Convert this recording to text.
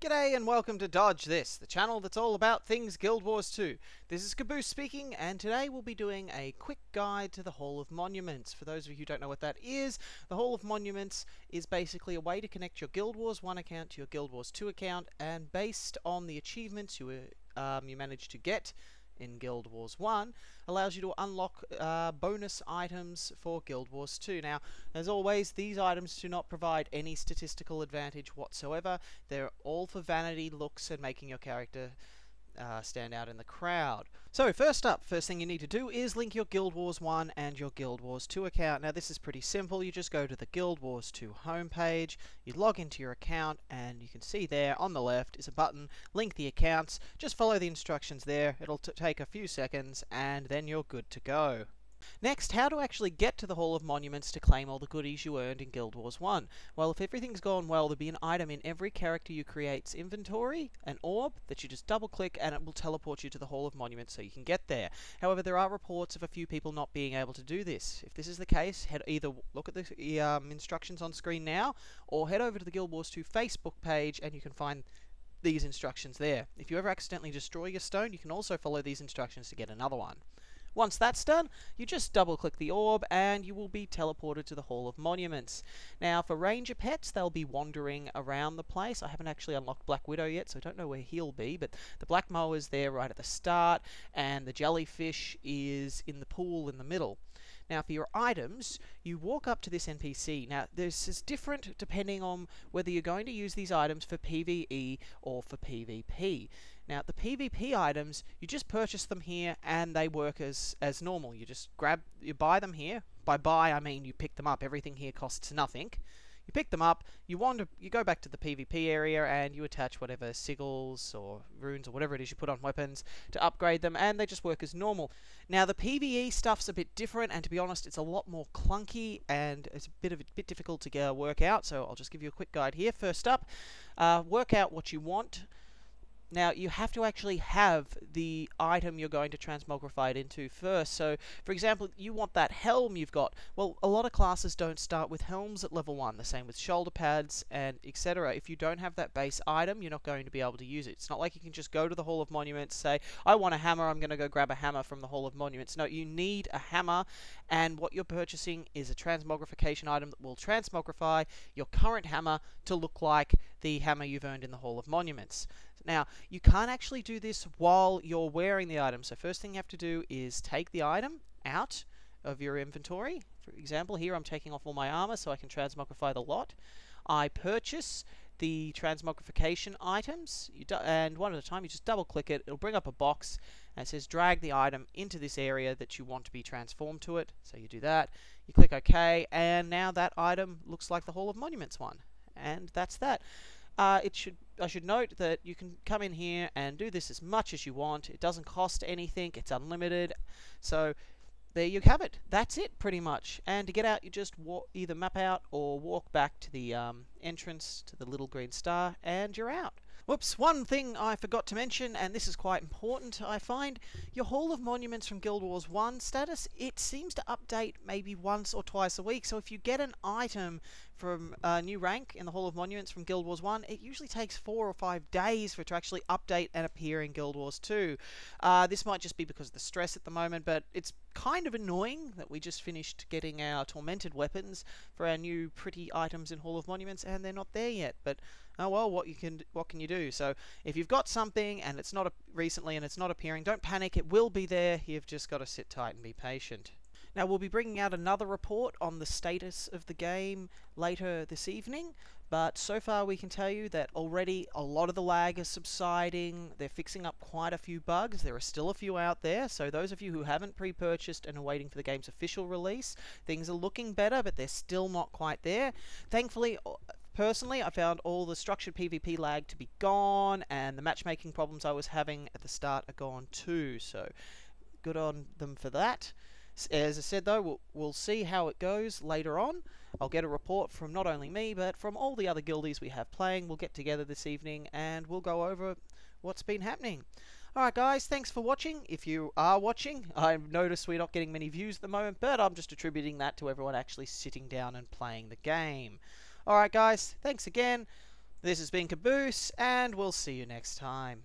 G'day and welcome to Dodge This, the channel that's all about things Guild Wars 2. This is Caboose speaking, and today we'll be doing a quick guide to the Hall of Monuments. For those of you who don't know what that is, the Hall of Monuments is basically a way to connect your Guild Wars 1 account to your Guild Wars 2 account, and based on the achievements you managed to get in Guild Wars 1, allows you to unlock bonus items for Guild Wars 2. Now, as always, these items do not provide any statistical advantage whatsoever. They're all for vanity, looks, and making your character stand out in the crowd. So first thing you need to do is link your Guild Wars 1 and your Guild Wars 2 account. Now this is pretty simple. You just go to the Guild Wars 2 homepage, you log into your account, and you can see there on the left is a button, link the accounts. Just follow the instructions there. It'll take a few seconds and then you're good to go. Next, how to actually get to the Hall of Monuments to claim all the goodies you earned in Guild Wars 1. Well, if everything's gone well, there'll be an item in every character you create's inventory, an orb, that you just double click and it will teleport you to the Hall of Monuments so you can get there. However, there are reports of a few people not being able to do this. If this is the case, either look at the instructions on screen now, or head over to the Guild Wars 2 Facebook page and you can find these instructions there. If you ever accidentally destroy your stone, you can also follow these instructions to get another one. Once that's done, you just double click the orb and you will be teleported to the Hall of Monuments. Now for Ranger pets, they'll be wandering around the place. I haven't actually unlocked Black Widow yet, so I don't know where he'll be, but the Black Moa is there right at the start and the Jellyfish is in the pool in the middle. Now for your items, you walk up to this NPC. Now this is different depending on whether you're going to use these items for PvE or for PvP. Now the PvP items, you just purchase them here and they work as normal. You just you buy them here. By buy I mean you pick them up. Everything here costs nothing. You pick them up, you go back to the PvP area and you attach whatever sigils or runes or whatever it is you put on weapons to upgrade them, and they just work as normal. Now the PvE stuff's a bit different, and to be honest it's a lot more clunky and it's a bit difficult to work out, so I'll just give you a quick guide here. First up, work out what you want. Now, you have to actually have the item you're going to transmogrify it into first. So, for example, you want that helm you've got. Well, a lot of classes don't start with helms at level 1. The same with shoulder pads and etc. If you don't have that base item, you're not going to be able to use it. It's not like you can just go to the Hall of Monuments, say, I want a hammer, I'm going to go grab a hammer from the Hall of Monuments. No, you need a hammer, and what you're purchasing is a transmogrification item that will transmogrify your current hammer to look like the hammer you've earned in the Hall of Monuments. Now, you can't actually do this while you're wearing the item. So first thing you have to do is take the item out of your inventory. For example, here I'm taking off all my armor so I can transmogrify the lot. I purchase the transmogrification items, and one at a time you just double click it. It'll bring up a box and it says drag the item into this area that you want to be transformed to it. So you do that, you click OK, and now that item looks like the Hall of Monuments one. And that's that. I should note that you can come in here and do this as much as you want. It doesn't cost anything. It's unlimited. So there you have it. That's it pretty much. And to get out, you just either map out or walk back to the entrance to the little green star and you're out. Whoops, one thing I forgot to mention, and this is quite important, I find your Hall of Monuments from Guild Wars 1 status, it seems to update maybe once or twice a week. So if you get an item from a new rank in the Hall of Monuments from Guild Wars 1, it usually takes 4 or 5 days for it to actually update and appear in Guild Wars 2. This might just be because of the stress at the moment, but it's kind of annoying that we just finished getting our tormented weapons for our new pretty items in Hall of Monuments and they're not there yet. But oh well, what can you do? So if you've got something and it's not recently and it's not appearing, don't panic, it will be there. You've just got to sit tight and be patient. Now we'll be bringing out another report on the status of the game later this evening, but so far we can tell you that already a lot of the lag is subsiding. They're fixing up quite a few bugs. There are still a few out there, so those of you who haven't pre-purchased and are waiting for the game's official release, things are looking better, but they're still not quite there. Thankfully, personally, I found all the structured PvP lag to be gone, and the matchmaking problems I was having at the start are gone too, so good on them for that. As I said though, we'll see how it goes later on. I'll get a report from not only me, but from all the other guildies we have playing. We'll get together this evening and we'll go over what's been happening. Alright guys, thanks for watching. If you are watching, I've noticed we're not getting many views at the moment, but I'm just attributing that to everyone actually sitting down and playing the game. Alright guys, thanks again. This has been Caboose, and we'll see you next time.